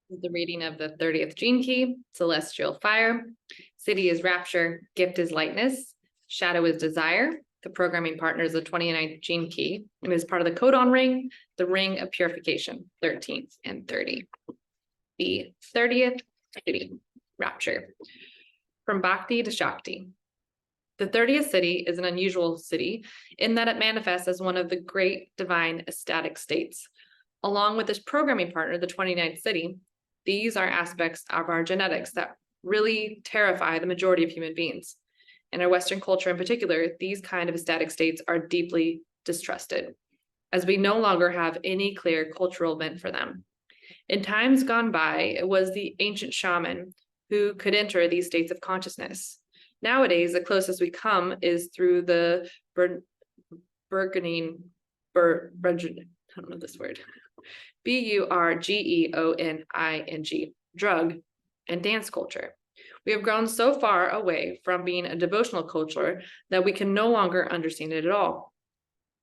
The reading of the 30th gene key, celestial fire. City is rapture, gift is lightness, shadow is desire. The programming partner is the 29th gene key and is part of the codon ring, the ring of purification, 13th and 30. The 30th city, rapture. From Bhakti to Shakti. The 30th city is an unusual city in that it manifests as one of the great divine ecstatic states. Along with this programming partner, the 29th city, these are aspects of our genetics that really terrify the majority of human beings. In our Western culture in particular, these kind of ecstatic states are deeply distrusted, as we no longer have any clear cultural vent for them. In times gone by, it was the ancient shaman who could enter these states of consciousness. Nowadays, the closest we come is through the burgeoning, I don't know this word, burgeoning, drug and dance culture. We have grown so far away from being a devotional culture that we can no longer understand it at all.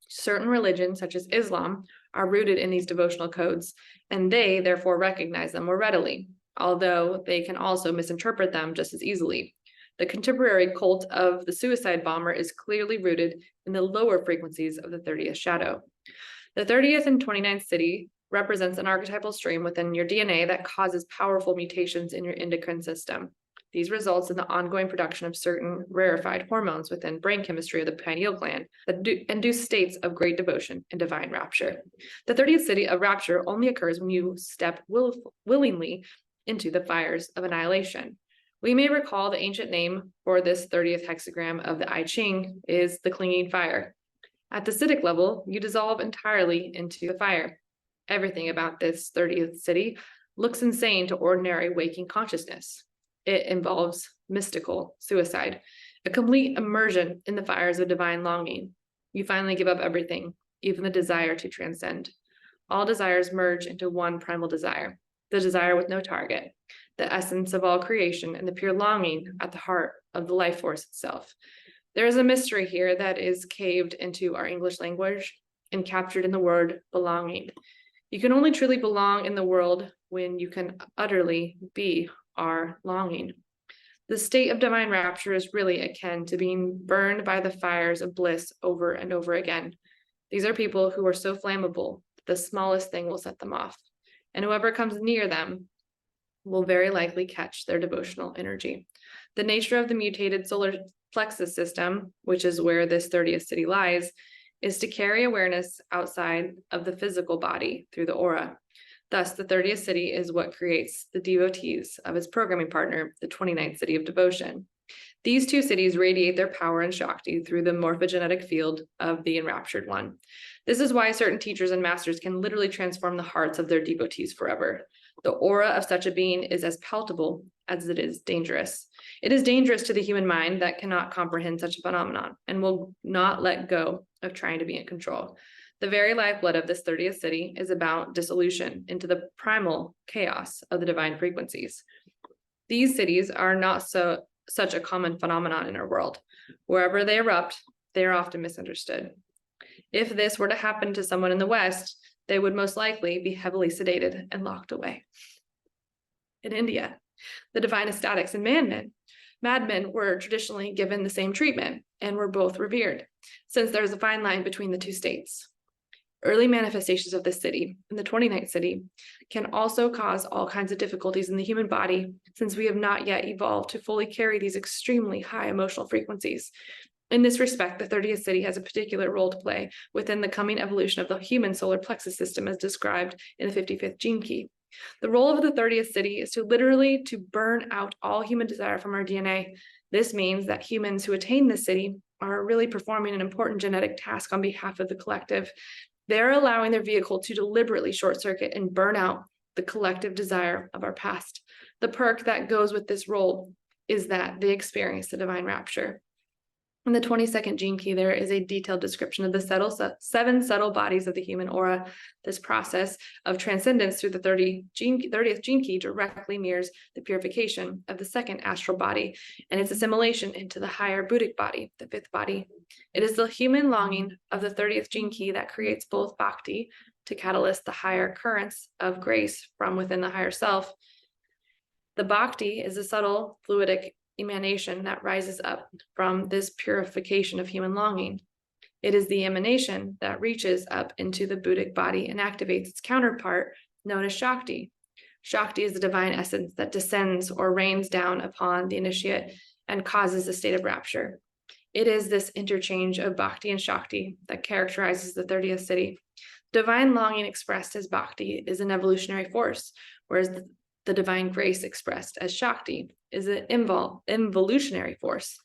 Certain religions, such as Islam, are rooted in these devotional codes, and they therefore recognize them more readily, although they can also misinterpret them just as easily. The contemporary cult of the suicide bomber is clearly rooted in the lower frequencies of the 30th shadow. The 30th and 29th city represents an archetypal stream within your DNA that causes powerful mutations in your endocrine system. These results in the ongoing production of certain rarefied hormones within brain chemistry of the pineal gland that induce states of great devotion and divine rapture. The 30th city of rapture only occurs when you step willingly into the fires of annihilation. We may recall the ancient name for this 30th hexagram of the I Ching is the clinging fire. At the citic level, you dissolve entirely into the fire. Everything about this 30th city looks insane to ordinary waking consciousness. It involves mystical suicide, a complete immersion in the fires of divine longing. You finally give up everything, even the desire to transcend. All desires merge into one primal desire, the desire with no target, the essence of all creation and the pure longing at the heart of the life force itself. There is a mystery here that is caved into our English language and captured in the word belonging. You can only truly belong in the world when you can utterly be our longing. The state of divine rapture is really akin to being burned by the fires of bliss over and over again. These are people who are so flammable that the smallest thing will set them off, and whoever comes near them will very likely catch their devotional energy. The nature of the mutated solar plexus system, which is where this 30th city lies, is to carry awareness outside of the physical body through the aura. Thus, the 30th city is what creates the devotees of its programming partner, the 29th city of devotion. These two cities radiate their power and Shakti through the morphogenetic field of the enraptured one. This is why certain teachers and masters can literally transform the hearts of their devotees forever. The aura of such a being is as palpable as it is dangerous. It is dangerous to the human mind that cannot comprehend such a phenomenon and will not let go of trying to be in control. The very lifeblood of this 30th city is about dissolution into the primal chaos of the divine frequencies. These cities are not such a common phenomenon in our world. Wherever they erupt, they are often misunderstood. If this were to happen to someone in the West, they would most likely be heavily sedated and locked away. In India, the divine ecstatics and madmen were traditionally given the same treatment and were both revered, since there is a fine line between the two states. Early manifestations of this city, in the 29th city, can also cause all kinds of difficulties in the human body, since we have not yet evolved to fully carry these extremely high emotional frequencies. In this respect, the 30th city has a particular role to play within the coming evolution of the human solar plexus system as described in the 55th gene key. The role of the 30th city is to literally to burn out all human desire from our DNA. This means that humans who attain this city are really performing an important genetic task on behalf of the collective. They're allowing their vehicle to deliberately short circuit and burn out the collective desire of our past. The perk that goes with this role is that they experience the divine rapture. In the 22nd gene key, there is a detailed description of the seven subtle bodies of the human aura. This process of transcendence through the 30th gene key directly mirrors the purification of the second astral body and its assimilation into the higher Buddhic body, the fifth body. It is the human longing of the 30th gene key that creates both bhakti, to catalyst the higher currents of grace from within the higher self. The bhakti is a subtle fluidic emanation that rises up from this purification of human longing. It is the emanation that reaches up into the Buddhic body and activates its counterpart known as Shakti. Shakti is the divine essence that descends or rains down upon the initiate and causes a state of rapture. It is this interchange of Bhakti and Shakti that characterizes the 30th city. Divine longing expressed as Bhakti is an evolutionary force, whereas the divine grace expressed as Shakti is an involutionary force.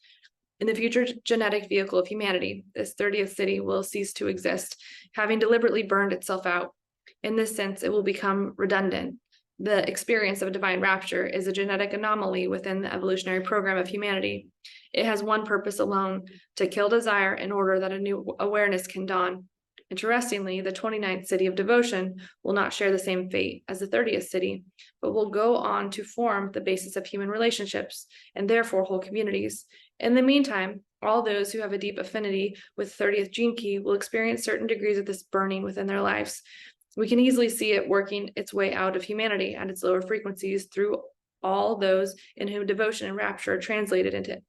In the future genetic vehicle of humanity, this 30th city will cease to exist, having deliberately burned itself out. In this sense, it will become redundant. The experience of a divine rapture is a genetic anomaly within the evolutionary program of humanity. It has one purpose alone, to kill desire in order that a new awareness can dawn. Interestingly, the 29th city of devotion will not share the same fate as the 30th city, but will go on to form the basis of human relationships and therefore whole communities. In the meantime, all those who have a deep affinity with 30th gene key will experience certain degrees of this burning within their lives. We can easily see it working its way out of humanity at its lower frequencies through all those in whom devotion and rapture are translated into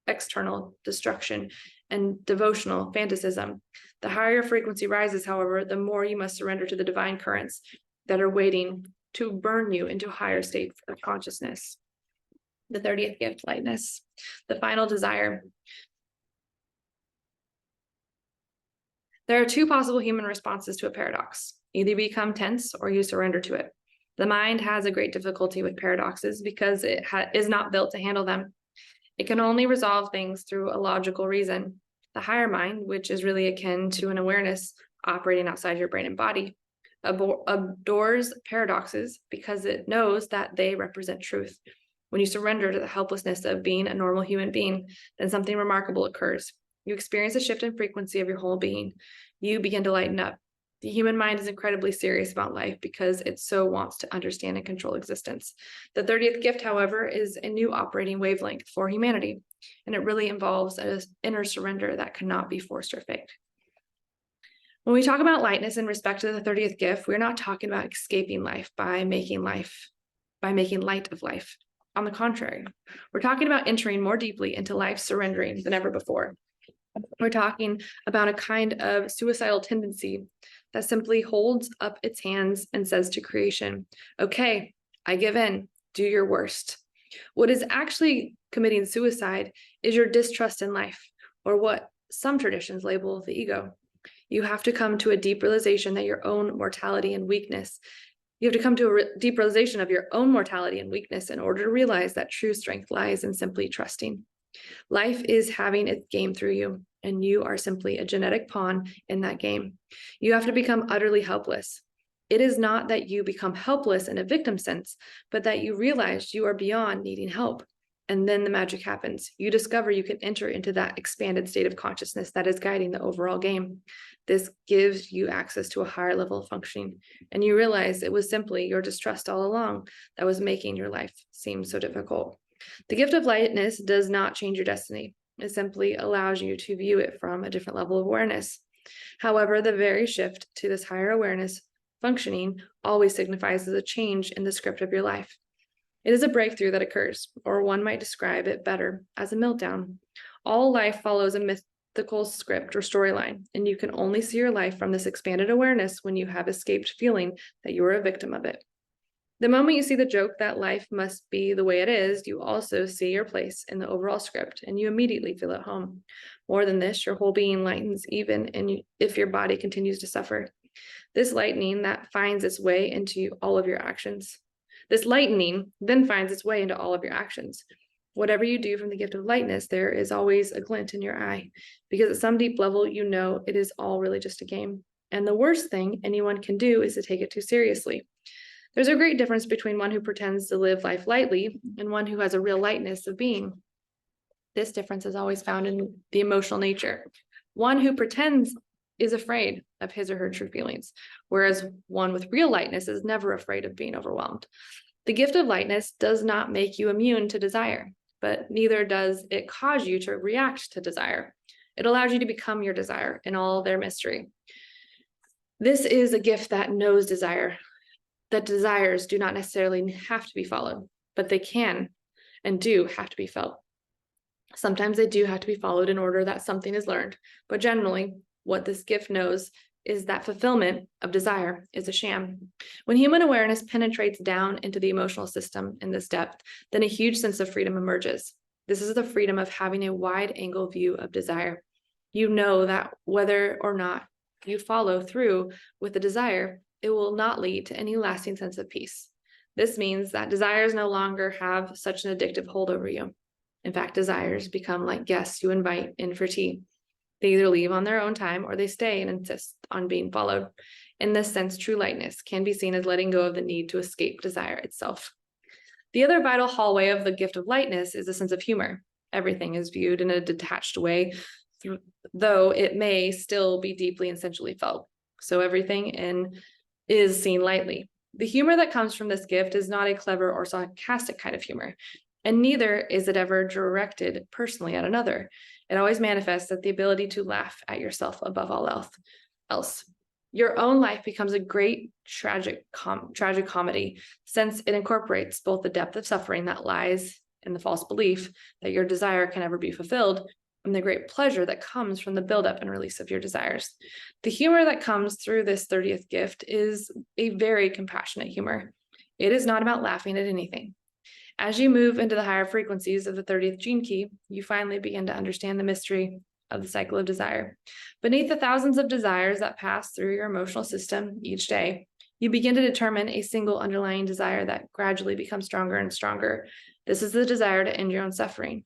external destruction and devotional fantasism. The higher your frequency rises, however, the more you must surrender to the divine currents that are waiting to burn you into higher states of consciousness. The 30th gift, lightness. The final desire. There are two possible human responses to a paradox. Either you become tense or you surrender to it. The mind has a great difficulty with paradoxes because it is not built to handle them. It can only resolve things through a logical reason. The higher mind, which is really akin to an awareness operating outside your brain and body, adores paradoxes because it knows that they represent truth. When you surrender to the helplessness of being a normal human being, then something remarkable occurs. You experience a shift in frequency of your whole being. You begin to lighten up. The human mind is incredibly serious about life because it so wants to understand and control existence. The 30th gift, however, is a new operating wavelength for humanity, and it really involves an inner surrender that cannot be forced or faked. When we talk about lightness in respect to the 30th gift, we're not talking about escaping life by making light of life. On the contrary, we're talking about entering more deeply into life surrendering than ever before. We're talking about a kind of suicidal tendency that simply holds up its hands and says to creation, okay, I give in, do your worst. What is actually committing suicide is your distrust in life, or what some traditions label the ego. You have to come to a deep realization that your own mortality and weakness. You have to come to a deep realization of your own mortality and weakness in order to realize that true strength lies in simply trusting. Life is having its game through you, and you are simply a genetic pawn in that game. You have to become utterly helpless. It is not that you become helpless in a victim sense, but that you realize you are beyond needing help. And then the magic happens. You discover you can enter into that expanded state of consciousness that is guiding the overall game. This gives you access to a higher level of functioning, and you realize it was simply your distrust all along that was making your life seem so difficult. The gift of lightness does not change your destiny. It simply allows you to view it from a different level of awareness. However, the very shift to this higher awareness functioning always signifies a change in the script of your life. It is a breakthrough that occurs, or one might describe it better as a meltdown. All life follows a mythical script or storyline, and you can only see your life from this expanded awareness when you have escaped feeling that you are a victim of it. The moment you see the joke that life must be the way it is, you also see your place in the overall script, and you immediately feel at home. More than this, your whole being lightens even if your body continues to suffer. This lightening that finds its way into all of your actions. This lightening then finds its way into all of your actions. Whatever you do from the gift of lightness, there is always a glint in your eye, because at some deep level, you know it is all really just a game. And the worst thing anyone can do is to take it too seriously. There's a great difference between one who pretends to live life lightly and one who has a real lightness of being. This difference is always found in the emotional nature. One who pretends is afraid of his or her true feelings, whereas one with real lightness is never afraid of being overwhelmed. The gift of lightness does not make you immune to desire, but neither does it cause you to react to desire. It allows you to become your desire in all their mystery. This is a gift that knows desire, that desires do not necessarily have to be followed, but they can and do have to be felt. Sometimes they do have to be followed in order that something is learned, but generally, what this gift knows is that fulfillment of desire is a sham. When human awareness penetrates down into the emotional system in this depth, then a huge sense of freedom emerges. This is the freedom of having a wide-angle view of desire. You know that whether or not you follow through with the desire, it will not lead to any lasting sense of peace. This means that desires no longer have such an addictive hold over you. In fact, desires become like guests you invite in for tea. They either leave on their own time or they stay and insist on being followed. In this sense, true lightness can be seen as letting go of the need to escape desire itself. The other vital hallway of the gift of lightness is a sense of humor. Everything is viewed in a detached way, though it may still be deeply and sensually felt. So everything is seen lightly. The humor that comes from this gift is not a clever or sarcastic kind of humor, and neither is it ever directed personally at another. It always manifests as the ability to laugh at yourself above all else. Your own life becomes a great tragic comedy, since it incorporates both the depth of suffering that lies in the false belief that your desire can ever be fulfilled, and the great pleasure that comes from the buildup and release of your desires. The humor that comes through this 30th gift is a very compassionate humor. It is not about laughing at anything. As you move into the higher frequencies of the 30th gene key, you finally begin to understand the mystery of the cycle of desire. Beneath the thousands of desires that pass through your emotional system each day, you begin to determine a single underlying desire that gradually becomes stronger and stronger. This is the desire to end your own suffering.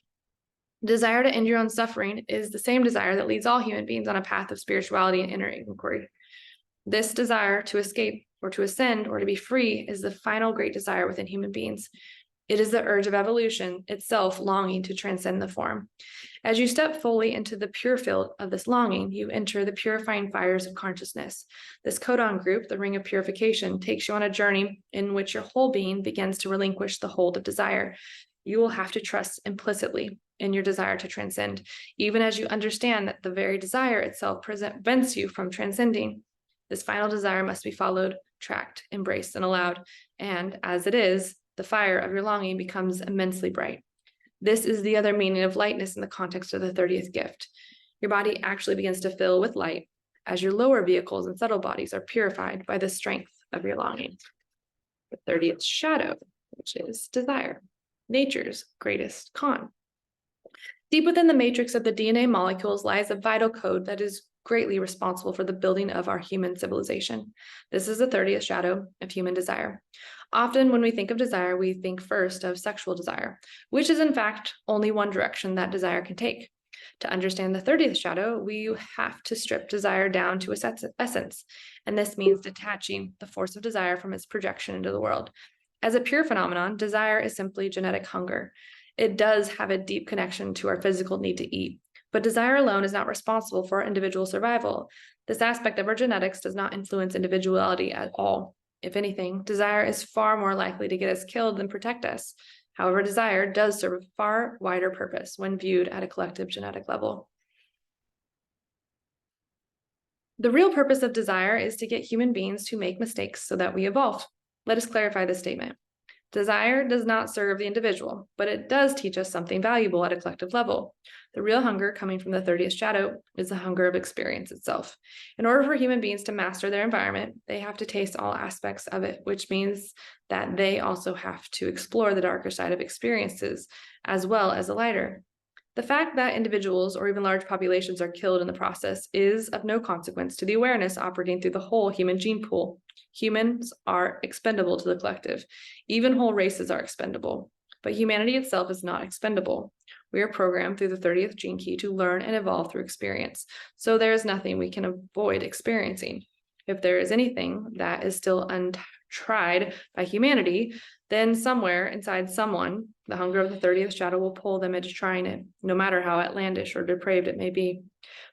Desire to end your own suffering is the same desire that leads all human beings on a path of spirituality and inner inquiry. This desire to escape or to ascend or to be free is the final great desire within human beings. It is the urge of evolution itself longing to transcend the form. As you step fully into the pure field of this longing, you enter the purifying fires of consciousness. This codon group, the ring of purification, takes you on a journey in which your whole being begins to relinquish the hold of desire. You will have to trust implicitly in your desire to transcend, even as you understand that the very desire itself prevents you from transcending. This final desire must be followed, tracked, embraced, and allowed. And as it is, the fire of your longing becomes immensely bright. This is the other meaning of lightness in the context of the 30th gift. Your body actually begins to fill with light as your lower vehicles and subtle bodies are purified by the strength of your longing. The 30th shadow, which is desire, nature's greatest con. Deep within the matrix of the DNA molecules lies a vital code that is greatly responsible for the building of our human civilization. This is the 30th shadow of human desire. Often when we think of desire, we think first of sexual desire, which is in fact only one direction that desire can take. To understand the 30th shadow, we have to strip desire down to its essence, and this means detaching the force of desire from its projection into the world. As a pure phenomenon, desire is simply genetic hunger. It does have a deep connection to our physical need to eat, but desire alone is not responsible for our individual survival. This aspect of our genetics does not influence individuality at all. If anything, desire is far more likely to get us killed than protect us. However, desire does serve a far wider purpose when viewed at a collective genetic level. The real purpose of desire is to get human beings to make mistakes so that we evolve. Let us clarify this statement. Desire does not serve the individual, but it does teach us something valuable at a collective level. The real hunger coming from the 30th shadow is the hunger of experience itself. In order for human beings to master their environment, they have to taste all aspects of it, which means that they also have to explore the darker side of experiences as well as the lighter. The fact that individuals or even large populations are killed in the process is of no consequence to the awareness operating through the whole human gene pool. Humans are expendable to the collective. Even whole races are expendable, but humanity itself is not expendable. We are programmed through the 30th gene key to learn and evolve through experience, so there is nothing we can avoid experiencing. If there is anything that is still untried by humanity, then somewhere inside someone, the hunger of the 30th shadow will pull them into trying it, no matter how outlandish or depraved it may be.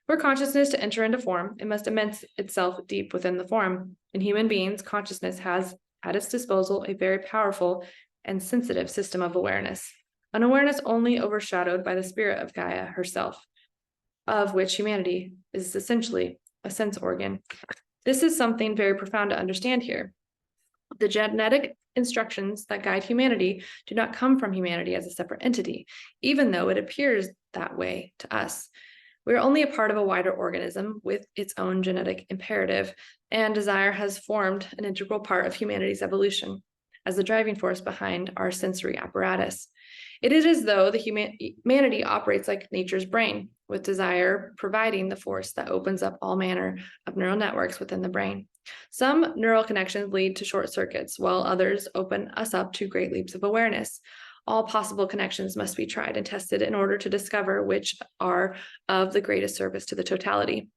For consciousness to enter into form, it must immerse itself deep within the form. In human beings, consciousness has at its disposal a very powerful and sensitive system of awareness, an awareness only overshadowed by the spirit of Gaia herself, of which humanity is essentially a sense organ. This is something very profound to understand here. The genetic instructions that guide humanity do not come from humanity as a separate entity, even though it appears that way to us. We are only a part of a wider organism with its own genetic imperative, and desire has formed an integral part of humanity's evolution as the driving force behind our sensory apparatus. It is as though the humanity operates like nature's brain, with desire providing the force that opens up all manner of neural networks within the brain. Some neural connections lead to short circuits, while others open us up to great leaps of awareness. All possible connections must be tried and tested in order to discover which are of the greatest service to the totality.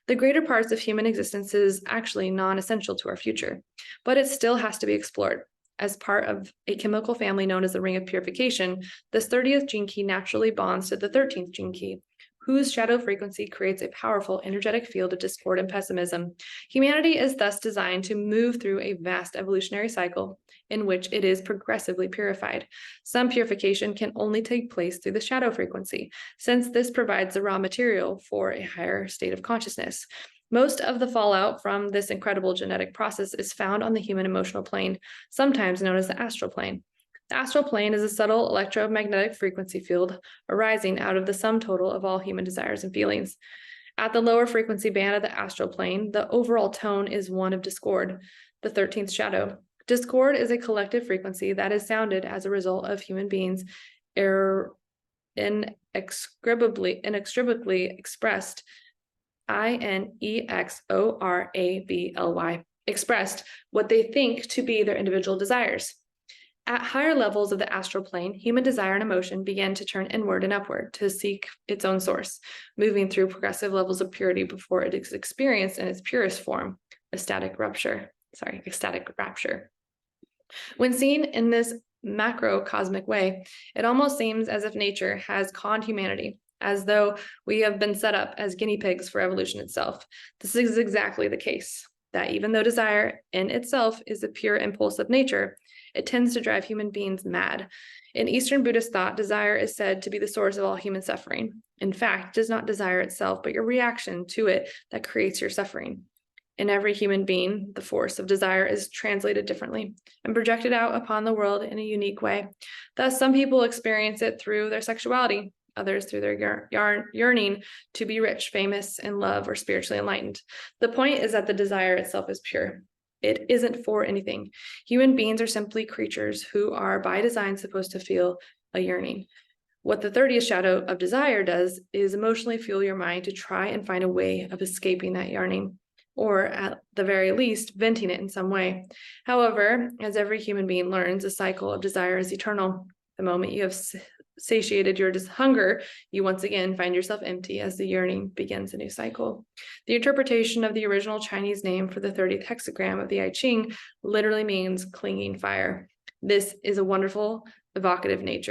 The greater parts of human existence is actually non-essential to our future, but it still has to be explored. As part of a chemical family known as the ring of purification, this 30th gene key naturally bonds to the 13th gene key, whose shadow frequency creates a powerful energetic field of discord and pessimism. Humanity is thus designed to move through a vast evolutionary cycle in which it is progressively purified. Some purification can only take place through the shadow frequency, since this provides the raw material for a higher state of consciousness. Most of the fallout from this incredible genetic process is found on the human emotional plane, sometimes known as the astral plane. The astral plane is a subtle electromagnetic frequency field arising out of the sum total of all human desires and feelings. At the lower frequency band of the astral plane, the overall tone is one of discord, the 13th shadow. Discord is a collective frequency that is sounded as a result of human beings inextricably expressed, inexorably expressed what they think to be their individual desires. At higher levels of the astral plane, human desire and emotion begin to turn inward and upward to seek its own source, moving through progressive levels of purity before it is experienced in its purest form, ecstatic rapture. When seen in this macrocosmic way, it almost seems as if nature has conned humanity, as though we have been set up as guinea pigs for evolution itself. This is exactly the case, that even though desire in itself is a pure impulse of nature, it tends to drive human beings mad. In Eastern Buddhist thought, desire is said to be the source of all human suffering. In fact, it is not desire itself, but your reaction to it that creates your suffering. In every human being, the force of desire is translated differently and projected out upon the world in a unique way. Thus, some people experience it through their sexuality, others through their yearning to be rich, famous, in love, or spiritually enlightened. The point is that the desire itself is pure. It isn't for anything. Human beings are simply creatures who are by design supposed to feel a yearning. What the 30th shadow of desire does is emotionally fuel your mind to try and find a way of escaping that yearning, or at the very least, venting it in some way. However, as every human being learns, the cycle of desire is eternal. The moment you have satiated your hunger, you once again find yourself empty as the yearning begins a new cycle. The interpretation of the original Chinese name for the 30th hexagram of the I Ching literally means clinging fire. This is a wonderful evocative name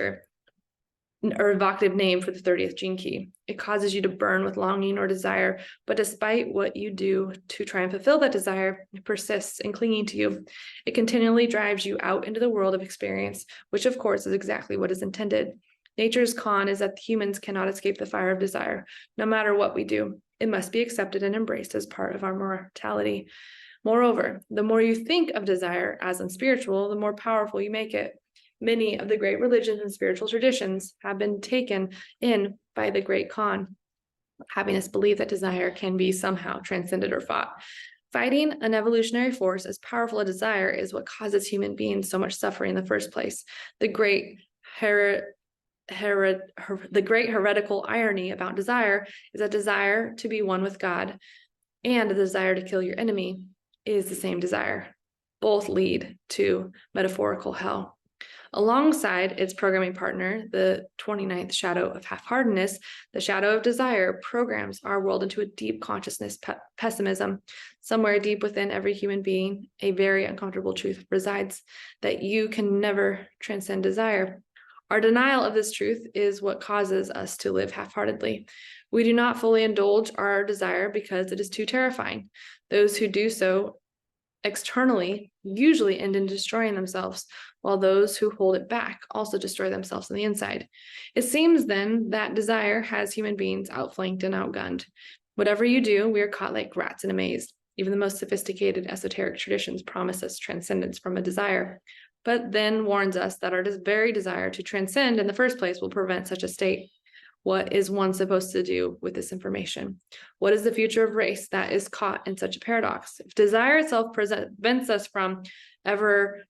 for the 30th gene key. It causes you to burn with longing or desire, but despite what you do to try and fulfill that desire, it persists in clinging to you. It continually drives you out into the world of experience, which of course is exactly what is intended. Nature's con is that humans cannot escape the fire of desire, no matter what we do. It must be accepted and embraced as part of our mortality. Moreover, the more you think of desire as unspiritual, the more powerful you make it. Many of the great religions and spiritual traditions have been taken in by the great con, having us believe that desire can be somehow transcended or fought. Fighting an evolutionary force as powerful as desire is what causes human beings so much suffering in the first place. The great heretical irony about desire is that desire to be one with God and the desire to kill your enemy is the same desire. Both lead to metaphorical hell. Alongside its programming partner, the 29th shadow of half-heartedness, the shadow of desire programs our world into a deep consciousness pessimism. Somewhere deep within every human being, a very uncomfortable truth resides, that you can never transcend desire. Our denial of this truth is what causes us to live half-heartedly. We do not fully indulge our desire because it is too terrifying. Those who do so externally usually end in destroying themselves, while those who hold it back also destroy themselves on the inside. It seems then that desire has human beings outflanked and outgunned. Whatever you do, we are caught like rats in a maze. Even the most sophisticated esoteric traditions promise us transcendence from a desire, but then warns us that our very desire to transcend in the first place will prevent such a state. What is one supposed to do with this information? What is the future of race that is caught in such a paradox? If desire itself prevents us from ever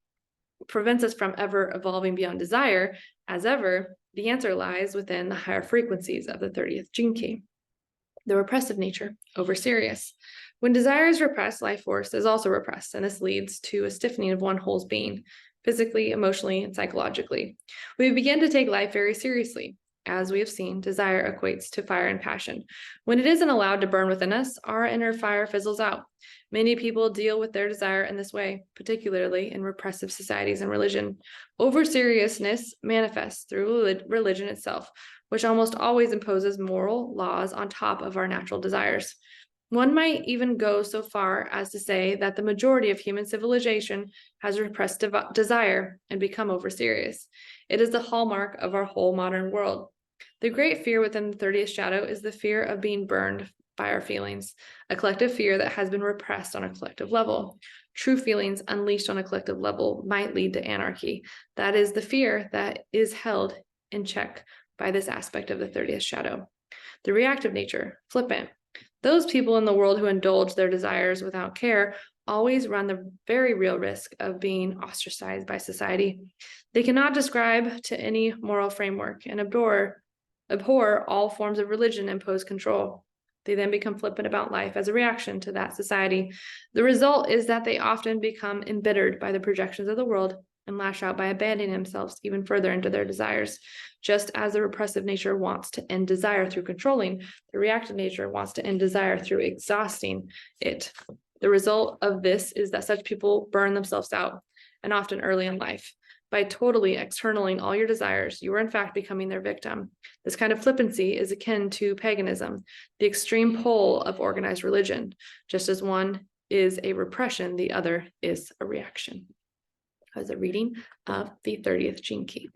evolving beyond desire, as ever, the answer lies within the higher frequencies of the 30th gene key. The repressive nature, over serious. When desire is repressed, life force is also repressed, and this leads to a stiffening of one whole's being, physically, emotionally, and psychologically. We begin to take life very seriously. As we have seen, desire equates to fire and passion. When it isn't allowed to burn within us, our inner fire fizzles out. Many people deal with their desire in this way, particularly in repressive societies and religion. Over-seriousness manifests through religion itself, which almost always imposes moral laws on top of our natural desires. One might even go so far as to say that the majority of human civilization has repressed desire and become over-serious. It is the hallmark of our whole modern world. The great fear within the 30th shadow is the fear of being burned by our feelings, a collective fear that has been repressed on a collective level. True feelings unleashed on a collective level might lead to anarchy. That is the fear that is held in check by this aspect of the 30th shadow. The reactive nature, flippant. Those people in the world who indulge their desires without care always run the very real risk of being ostracized by society. They cannot describe to any moral framework and abhor all forms of religion and impose control. They then become flippant about life as a reaction to that society. The result is that they often become embittered by the projections of the world and lash out by abandoning themselves even further into their desires. Just as the repressive nature wants to end desire through controlling, the reactive nature wants to end desire through exhausting it. The result of this is that such people burn themselves out, and often early in life. By totally externalizing all your desires, you are in fact becoming their victim. This kind of flippancy is akin to paganism, the extreme pole of organized religion. Just as one is a repression, the other is a reaction. That was a reading of the 30th gene key.